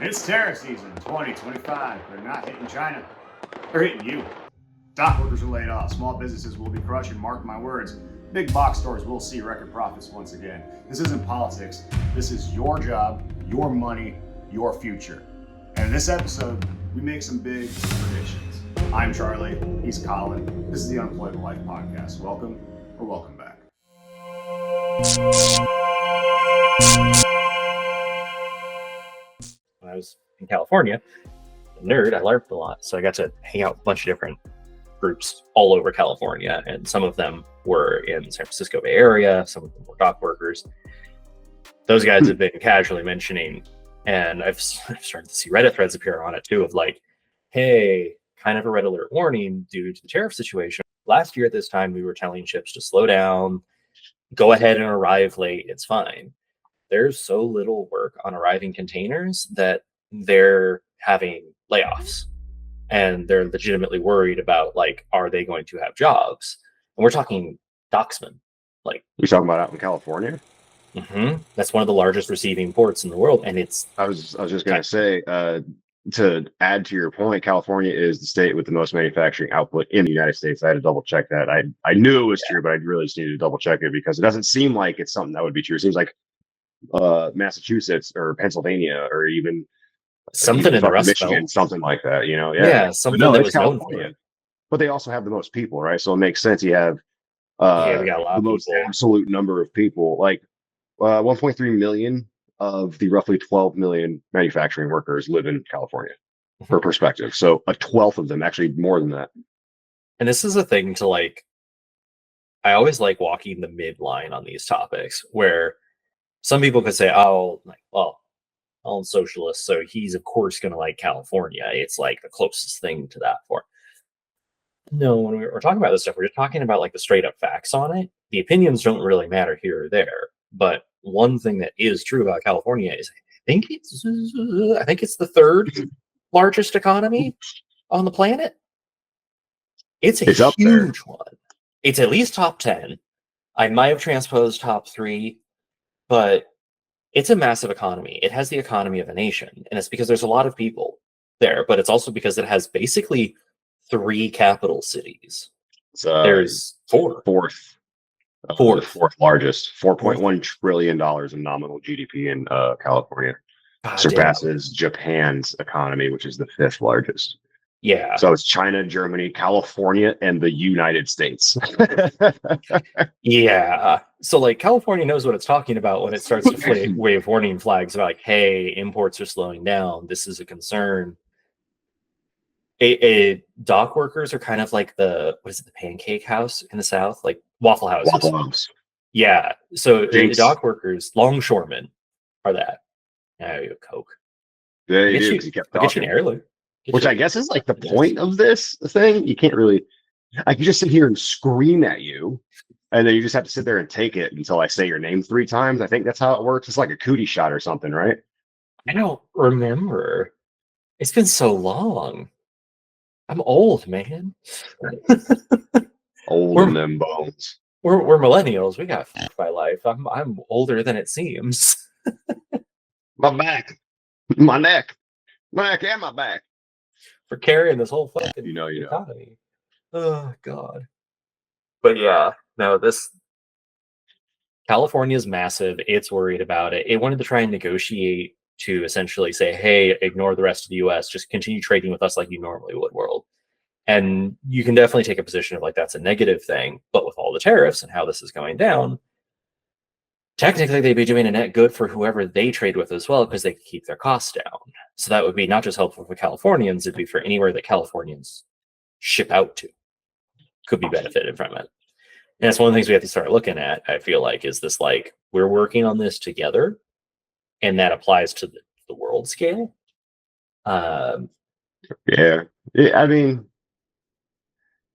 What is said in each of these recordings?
It's tariff season 2025. They're not hitting China. They're hitting you. Dock workers are laid off. Small businesses will be crushing. Mark my words. Big box stores will see record profits once again. This isn't politics. This is your job, your money, your future. And in this episode, we make some big predictions. I'm Charlie. He's Colin. This is the Unemployable Life Podcast. Welcome or welcome back. When I was in California, a nerd, I LARPed a lot, so I got to hang out with a bunch of different groups all over California, and some of them were in San Francisco Bay Area, some of them were dock workers. Those guys have been casually mentioning, and I've started to see Reddit threads appear on it too, of like, hey, kind of a red alert warning due to the tariff situation. Last year at this time, we were telling ships to slow down, go ahead and arrive late, it's fine. There's so little work on arriving containers that they're having layoffs, and they're legitimately worried about, like, are they going to have jobs? And we're talking docksmen. Like, you're talking about out in California? That's one of the largest receiving ports in the world, and it's. I was just gonna say, to add to your point, California is the state with the most manufacturing output in the United States. I had to double check that. I knew it was true, but I really just needed to double check it because it doesn't seem like it's something that would be true. It seems like Massachusetts or Pennsylvania or even something in the Rust Michigan, Belt. something like that, you know? Yeah, something that was known for it. But they also have the most people, right? So it makes sense. You have we got a lot the of most people. absolute number of people, like 1.3 million of the roughly 12 million manufacturing workers live in California, for perspective. So a 12th of them, actually more than that. And this is a thing to, like, I always like walking the midline on these topics, where some people could say, oh, like, well, Alan's socialist, so he's of course going to like California. It's like the closest thing to that for. No, when we're talking about this stuff, we're just talking about, like, the straight up facts on it. The opinions don't really matter here or there. But one thing that is true about California is I think it's the third largest economy on the planet. It's a huge one. It's at least top 10. I might have transposed top 3, but it's a massive economy. It has the economy of a nation, and it's because there's a lot of people there, but it's also because it has basically 3 capital cities. There's 4. Fourth largest, $4.1 trillion in nominal GDP in California. Surpasses Japan's economy, which is the 5th largest. Yeah. So it's China, Germany, California, and the United States. Yeah. So, like, California knows what it's talking about when it starts to wave warning flags about, like, hey, imports are slowing down. This is a concern. Dock workers are kind of like the pancake house in the South, like waffle houses. Waffle house. Yeah. So dock workers, longshoremen, are that. Now you Coke. Yeah, you do, because you kept talking. Get you an airloom. Which I guess is like the point of this thing. You can't really, I can just sit here and scream at you, and then you just have to sit there and take it until I say your name 3 times. I think that's how it works. It's like a cootie shot or something, right? I don't remember. It's been so long. I'm old, man. Old in them bones. We're millennials. We got fucked by life. I'm older than it seems. My back, my neck, and my back. For carrying this whole fucking economy. Oh God. But yeah, no, this California's massive. It's worried about it. It wanted to try and negotiate to essentially say, hey, ignore the rest of the US, just continue trading with us like you normally would, world. And you can definitely take a position of, like, that's a negative thing, but with all the tariffs and how this is going down, technically they'd be doing a net good for whoever they trade with as well, because they could keep their costs down. So that would be not just helpful for Californians, it'd be for anywhere that Californians ship out to could be benefited from it. And that's one of the things we have to start looking at, I feel like, is this, like, we're working on this together, and that applies to the world scale. Yeah. I mean,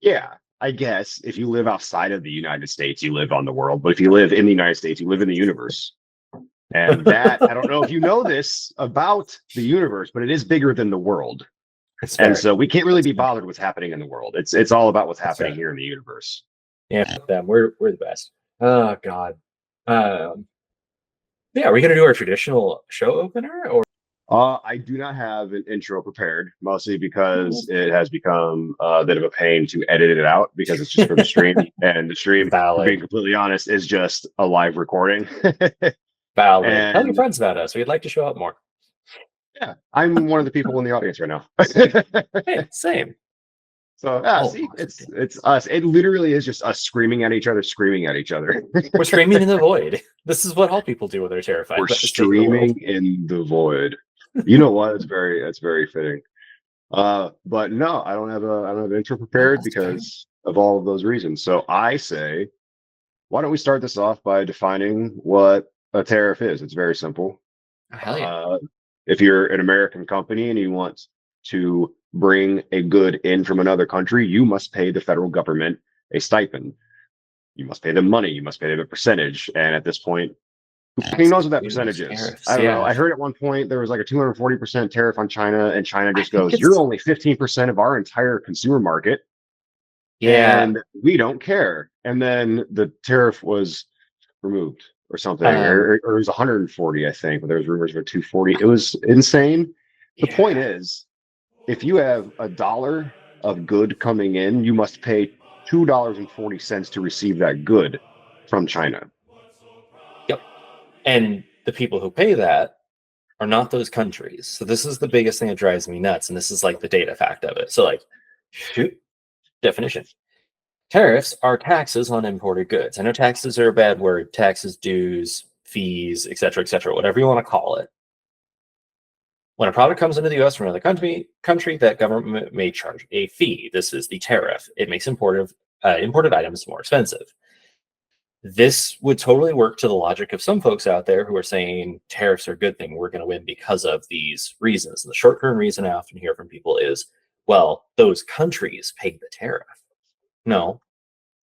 yeah, I guess if you live outside of the United States, you live on the world. But if you live in the United States, you live in the universe. And that, I don't know if you know this about the universe, but it is bigger than the world. And so we can't really be bothered what's happening in the world. It's all about what's happening here in the universe. Yeah, them. We're the best. Oh God. Yeah, are we gonna do our traditional show opener, or I do not have an intro prepared, mostly because it has become a bit of a pain to edit it out because it's just for the stream, and the stream, for being Valid. completely honest, is just a live recording. Valid. Tell your And friends about us. We'd like to show up more. yeah, I'm one of the people in the audience right now. Hey, same. So yeah, Oh, see, it's us. It literally is just us screaming at each other, screaming at each other. we're screaming in the void. This is what all people do when they're terrified We're about the state of the world. streaming in the void. You know what? It's very fitting. But no, I don't have an intro No, prepared that's fair. because of all of those reasons. So I say, why don't we start this off by defining what a tariff is? It's very simple. Oh, hell yeah. If you're an American company and you want to bring a good in from another country, you must pay the federal government a stipend. You must pay them money. You must pay them a percentage. And at this point, who fucking knows what that percentage is? Tariffs, I don't know. yeah. I heard at one point there was like a 240% tariff on China, and China just I think goes, "You're it's only 15% of our entire consumer market, yeah. and we don't care." And then the tariff was removed or something, or it was 140, I think, but there was rumors of a 240. It was insane. The Yeah. point is, if you have $1 of good coming in, you must pay $2.40 to receive that good from China. Yep. And the people who pay that are not those countries. So this is the biggest thing that drives me nuts. And this is like the data fact of it. So like, shoot, definition. Tariffs are taxes on imported goods. I know taxes are a bad word. Taxes, dues, fees, et cetera, whatever you want to call it. When a product comes into the U.S. from another country, that government may charge a fee. This is the tariff. It makes imported items more expensive. This would totally work to the logic of some folks out there who are saying tariffs are a good thing. We're going to win because of these reasons. And the short-term reason I often hear from people is, well, those countries paid the tariff. No,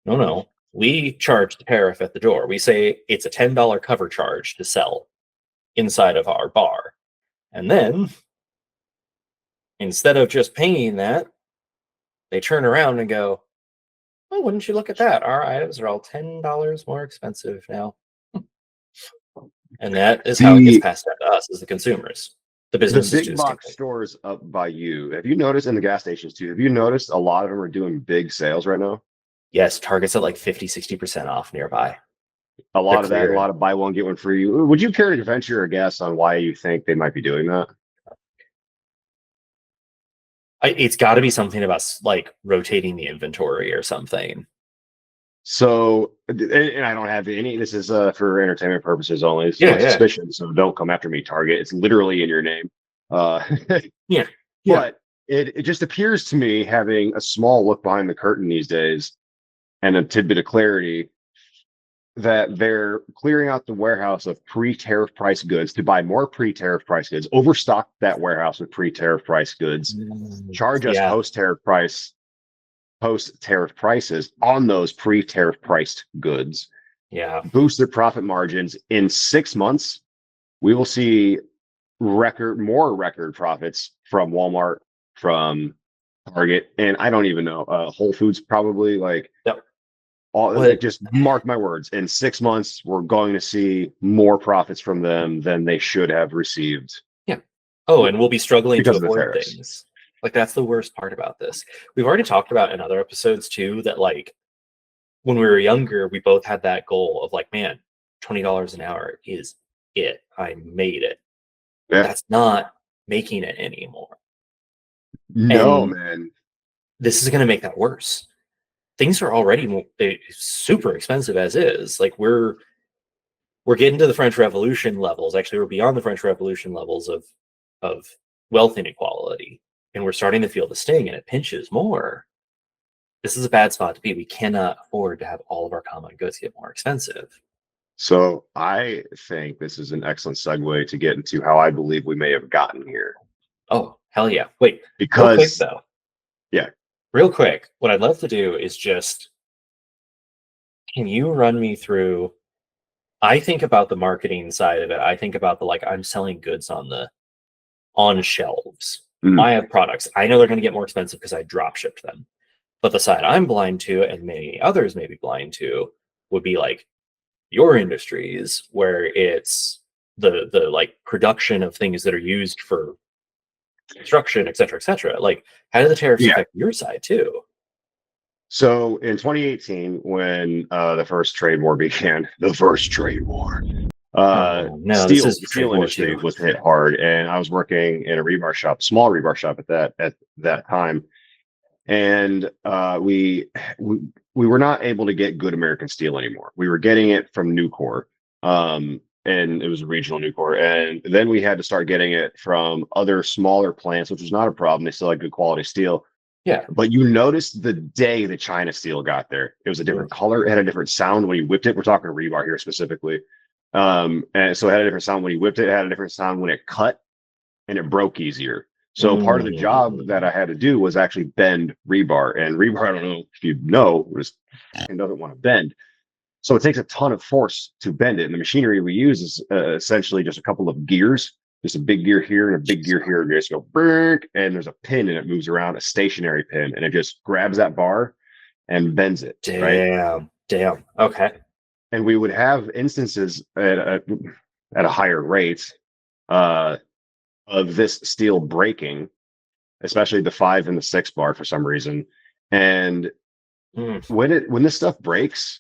no. We charge the tariff at the door. We say it's a $10 cover charge to sell inside of our bar. And then instead of just paying that, they turn around and go, oh, wouldn't you look at that? Our items are all $10 more expensive now. And that is how it gets The passed down to us as the consumers. The the businesses do big the same box thing. stores up by you, have you noticed, in the gas stations too? Have you noticed a lot of them are doing big sales right now? Yes, Target's at like 50, 60% off nearby. A They're lot of that, a clearing. lot of buy one get one free. Would you care to venture a guess on why you think they might be doing that? It's got to be something about like rotating the inventory or something. So, and I don't have any. This is for entertainment purposes only. It's Yeah, no suspicion, so don't come after me, Target. It's literally in your name. Uh, yeah. but it just appears to me, having a small look behind the curtain these days, and a tidbit of clarity, that they're clearing out the warehouse of pre-tariff price goods to buy more pre-tariff price goods, overstock that warehouse with pre-tariff price goods, charge us Yeah. post-tariff prices on those pre-tariff priced goods, Yeah. boost their profit margins. In 6 months, we will see more record profits from Walmart, from Target, and I don't even know, Whole Foods probably. Like, Yep. all, But just mark my words. In 6 months, we're going to see more profits from them than they should have received yeah. Oh, and we'll be struggling because to of the afford tariffs. things. Like that's the worst part about this. We've already talked about in other episodes too that like when we were younger, we both had that goal of like, man, $20 an hour is it. I made it. Yeah. That's not making it anymore. No, And man. this is going to make that worse. Things are already super expensive as is. Like we're getting to the French Revolution levels. Actually, we're beyond the French Revolution levels of wealth inequality, and we're starting to feel the sting, and it pinches more. This is a bad spot to be. We cannot afford to have all of our common goods get more expensive. So I think this is an excellent segue to get into how I believe we may have gotten here. Oh, hell yeah. Wait, real quick Because, though. yeah. Real quick, what I'd love to do is just, can you run me through, I think about the marketing side of it. I think about the, like, I'm selling goods on shelves. Mhm. I have products. I know they're going to get more expensive because I drop shipped them. But the side I'm blind to, and many others may be blind to, would be like your industries, where it's the like production of things that are used for construction, et cetera, et cetera. Like, how do the tariffs Yeah. affect your side too? So in 2018, when the first trade war began, the first trade war, Oh no, this the is trade steel war industry too. was hit hard, and I was working in a rebar shop, small rebar shop at that time, and we we were not able to get good American steel anymore. We were getting it from Nucor, and it was a regional Nucor, and then we had to start getting it from other smaller plants, which was not a problem. They still had good quality steel. Yeah. But you noticed the day the China steel got there, it was a different color. It had a different sound when you whipped it. We're talking rebar here specifically. And so it had a different sound when you whipped it. It had a different sound when it cut, and it broke easier. So part of the job that I had to do was actually bend rebar. And rebar, I don't know if you know, it doesn't want to bend. So it takes a ton of force to bend it. And the machinery we use is essentially just a couple of gears, just a big gear here and a big gear here. You just go, brrrk, and there's a pin and it moves around, a stationary pin, and it just grabs that bar and bends it. Right. Damn. Okay. And we would have instances at a higher rate uh, of this steel breaking, especially the 5 and the 6 bar for some reason. And when this stuff breaks,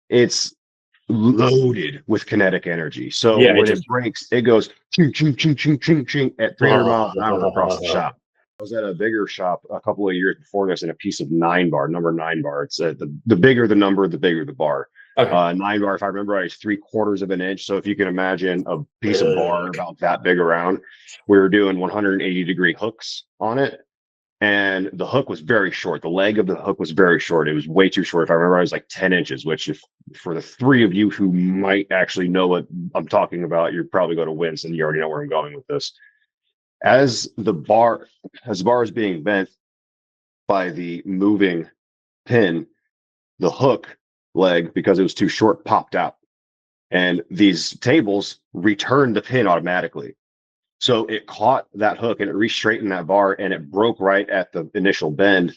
it's loaded with kinetic energy. So Yeah, when it breaks, it goes ching, ching, ching, ching, ching, ching at 300 miles an hour across the shop. I was at a bigger shop a couple of years before this in a piece of 9 bar, number 9 bar. It's the bigger the number, the bigger the bar. Okay. 9 bar, if I remember right, is 3/4 of an inch. So if you can imagine a piece of bar about that big around, we were doing 180-degree hooks on it. And the hook was very short. The leg of the hook was very short. It was way too short. If I remember, it was like 10 inches, which if for the 3 of you who might actually know what I'm talking about, you're probably going to wince, and you already know where I'm going with this. As the bar is being bent by the moving pin, the hook leg, because it was too short, popped out. And these tables returned the pin automatically. So it caught that hook and it re-straightened that bar, and it broke right at the initial bend,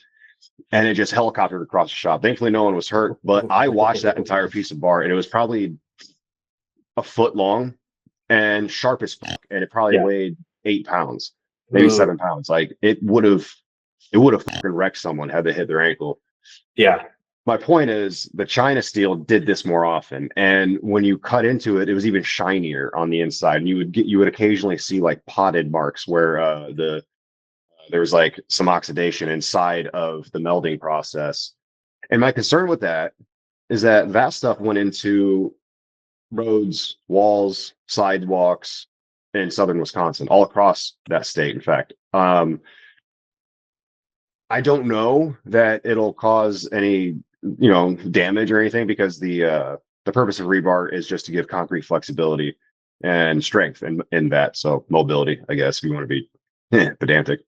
and it just helicoptered across the shop. Thankfully, no one was hurt, but I watched that entire piece of bar, and it was probably a foot long and sharp as fuck, and it probably weighed 8 pounds, maybe 7 pounds. Like it would have fucking wrecked someone had they hit their ankle. Yeah. My point is, the China steel did this more often, and when you cut into it, it was even shinier on the inside, and you would occasionally see like potted marks where there was like some oxidation inside of the melding process. And my concern with that is that that stuff went into roads, walls, sidewalks in southern Wisconsin, all across that state. In fact, I don't know that it'll cause any damage or anything, because the purpose of rebar is just to give concrete flexibility and strength in that. So mobility, I guess, if you want to be pedantic.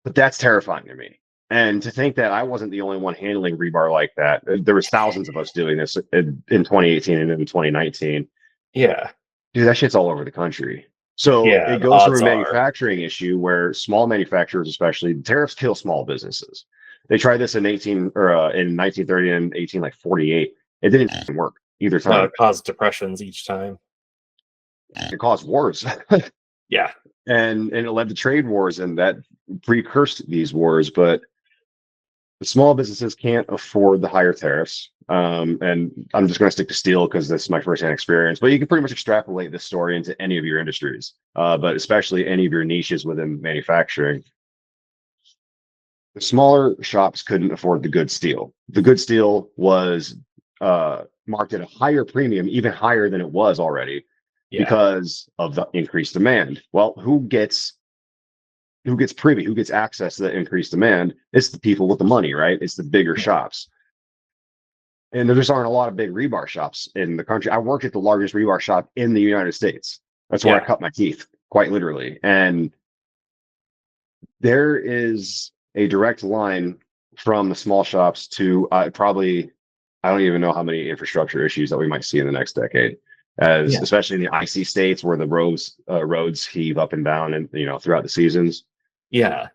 But that's terrifying to me. And to think that I wasn't the only one handling rebar like that. There was thousands of us doing this in 2018 and in 2019. Yeah. Dude, that shit's all over the country. So Yeah, it the goes from a odds are. manufacturing issue where small manufacturers, especially, tariffs kill small businesses. They tried this in 1930 and 1848. It didn't work either No, time. it caused depressions each time. It caused wars. Yeah. And it led to trade wars, and that precursed these wars. But the small businesses can't afford the higher tariffs. And I'm just going to stick to steel because this is my firsthand experience. But you can pretty much extrapolate this story into any of your industries, but especially any of your niches within manufacturing. The smaller shops couldn't afford the good steel. The good steel was marked at a higher premium, even higher than it was already, because of the increased demand. Well, who gets privy, who gets access to that increased demand? It's the people with the money, right? It's the bigger shops. And there just aren't a lot of big rebar shops in the country. I worked at the largest rebar shop in the United States. That's where I cut my teeth, quite literally. And there is a direct line from the small shops to probably, I don't even know how many infrastructure issues that we might see in the next decade, especially in the icy states where the roads heave up and down, and throughout the seasons. Yeah.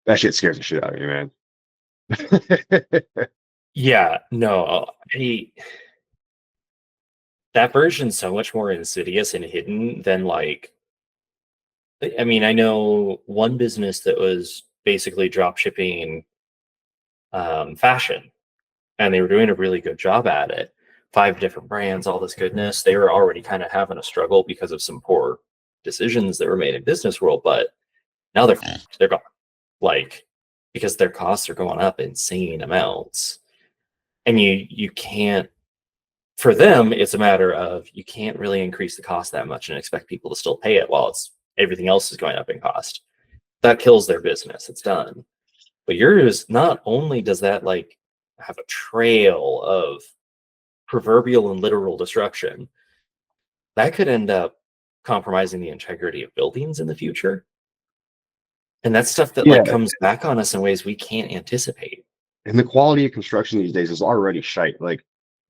That shit scares the shit out of me, man. Yeah. No. that version's so much more insidious and hidden than like. I mean, I know one business that was basically drop shipping fashion, and they were doing a really good job at it. 5 different brands, all this goodness. They were already kind of having a struggle because of some poor decisions that were made in business world, but now they're gone. Like, because their costs are going up insane amounts. And you can't, for them, it's a matter of you can't really increase the cost that much and expect people to still pay it while it's everything else is going up in cost. That kills their business. It's done. But yours, not only does that like have a trail of proverbial and literal destruction, that could end up compromising the integrity of buildings in the future. And that's stuff that Yeah, like comes back on us in ways we can't anticipate. and the quality of construction these days is already shite. Like,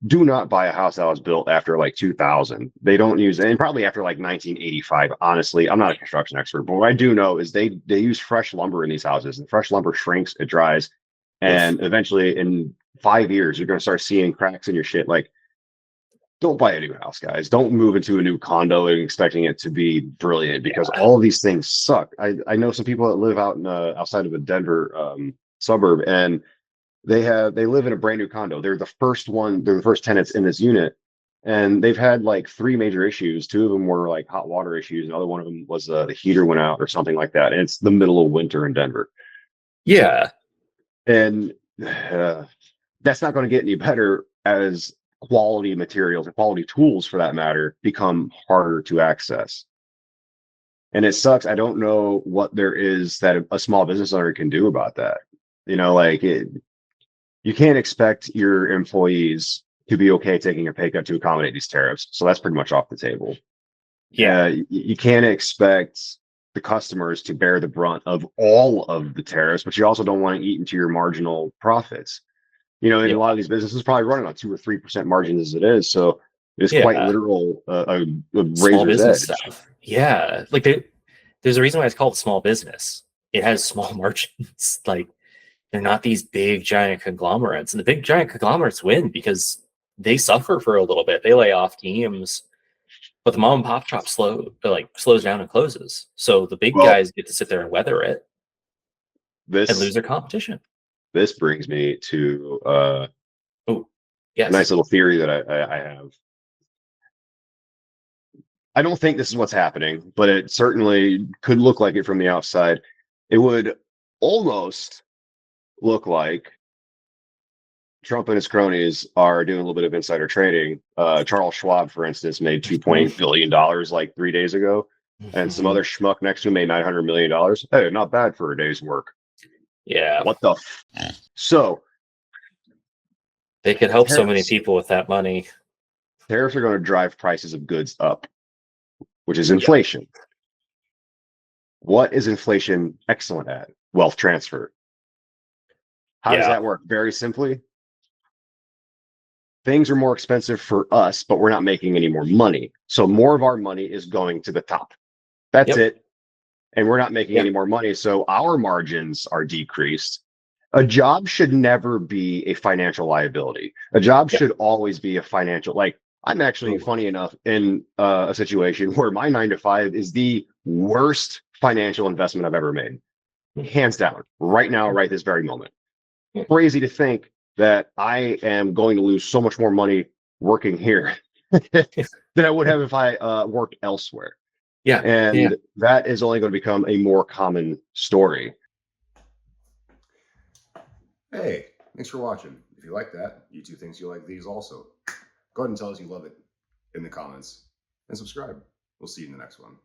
do not buy a house that was built after like 2000. They don't use, and probably after like 1985. Honestly, I'm not a construction expert, but what I do know is they use fresh lumber in these houses, and fresh lumber shrinks, it dries, Oof. and eventually in 5 years you're going to start seeing cracks in your shit. Like, don't buy a new house, guys. Don't move into a new condo and expecting it to be brilliant, because Yeah. all of these things suck. I know some people that live out in outside of a Denver suburb, and they live in a brand new condo. They're the first one. They're the first tenants in this unit, and they've had like 3 major issues. 2 of them were like hot water issues. Another one of them was the heater went out or something like that. And it's the middle of winter in Denver, Yeah. and that's not going to get any better as quality materials and quality tools, for that matter, become harder to access. And it sucks. I don't know what there is that a small business owner can do about that. Like you can't expect your employees to be okay taking a pay cut to accommodate these tariffs. So that's pretty much off the table. Yeah. You can't expect the customers to bear the brunt of all of the tariffs, but you also don't want to eat into your marginal profits. And Yeah. a lot of these businesses probably running on 2 or 3% margins as it is. So it's quite Yeah. literal a Small razor's business edge. stuff. Yeah. Like there's a reason why it's called small business. It has small margins. Like they're not these big giant conglomerates. And the big giant conglomerates win because they suffer for a little bit. They lay off teams, but the mom and pop shop slows down and closes. So the big Well, guys get to sit there and weather it and lose this their competition. this brings me to Oh, a nice yes. little theory that I have. I don't think this is what's happening, but it certainly could look like it from the outside. It would almost look like Trump and his cronies are doing a little bit of insider trading. Charles Schwab, for instance, made $2.8 billion like 3 days ago, and some other schmuck next to him made $900 million. Hey, not bad for a day's work. Yeah. What the? So They could help so many tariffs, people with that money. tariffs are going to drive prices of goods up, which is Yeah. inflation. What is inflation excellent at? Wealth transfer. How does Yeah. that work? Very simply, things are more expensive for us, but we're not making any more money. So more of our money is going to the top. That's Yep. it. And we're not making Yeah. any more money. So our margins are decreased. A job should never be a financial liability. A job Yeah. should always be a financial, like, I'm actually, Ooh. funny enough, in a situation where my 9 to 5 is the worst financial investment I've ever made. Hands down, right now, right this very moment. Crazy to think that I am going to lose so much more money working here than I would have if I worked elsewhere. Yeah. Yeah. And that is only going to become a more common story. Hey, thanks for watching. If you like that, YouTube thinks you like these also. Go ahead and tell us you love it in the comments and subscribe. We'll see you in the next one.